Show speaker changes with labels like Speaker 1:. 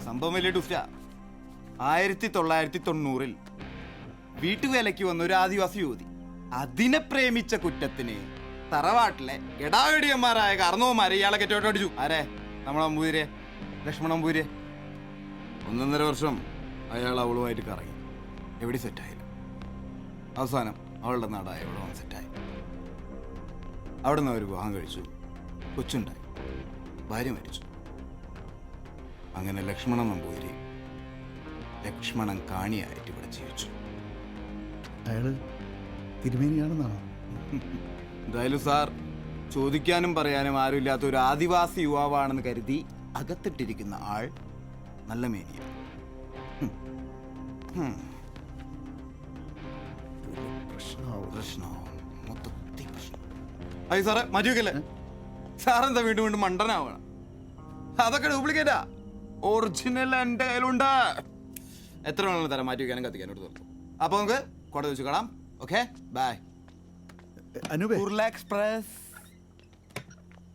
Speaker 1: സംഭവം വലിയ ട്വിസ്റ്റാ. 1990 വീട്ടുവേലയ്ക്ക് വന്ന ഒരു ആദിവാസി യുവതി അതിനെ പ്രേമിച്ച കുറ്റത്തിന് തറവാട്ടിലെ ഗടാഗടിയന്മാരായ കാർന്നവന്മാരെ ഇയാളെ കെട്ടോട്ടടിച്ചു. ആരെ? നമ്മളെ നമ്പൂതിരെ, ലക്ഷ്മണ നമ്പൂതിരെ. 1.5 വർഷം അയാൾ അവളുമായിട്ട് കറങ്ങി, എവിടെ സെറ്റായില്ല. അവസാനം അവളുടെ നാടായ എവിടെ വന്ന് സെറ്റായി. അവിടെ നിന്ന് അവർ വിവാഹം കഴിച്ചു, കൊച്ചുണ്ടായി, ഭാര്യ മരിച്ചു. അങ്ങനെ ലക്ഷ്മണൻ നമ്പൂതിരി ലക്ഷ്മണൻ കാണിയായിട്ട് ഇവിടെ ജീവിച്ചു.
Speaker 2: അയാള് തിരുമേനിയാണെന്നാണോ?
Speaker 1: എന്തായാലും സാർ, ചോദിക്കാനും പറയാനും ആരുമില്ലാത്ത ഒരു ആദിവാസി യുവാവാണെന്ന് കരുതി അകത്തിട്ടിരിക്കുന്ന ആൾ നല്ല മേനിയാണ്. മൊത്തത്തിൽ പ്രശ്നം. അയ്യോ സാറേ, മതിയൊക്കെയല്ലേ? സാറെന്താ വീണ്ടും വീണ്ടും മണ്ടനാവണം? അതൊക്കെ ഡ്യൂപ്ലിക്കേറ്റാ. ഒറിജിനൽ എൻ്റെ കയ്യിലുണ്ട്. എത്ര വേണമെങ്കിലും തരാം, മാറ്റി വയ്ക്കാനും കത്തിക്കാനും എടുത്തു. അപ്പൊ നമുക്ക് കോടതി വെച്ച് കാണാം. Okay, by.
Speaker 2: അനുപേ,
Speaker 1: ഉരുള എക്സ്പ്രസ്.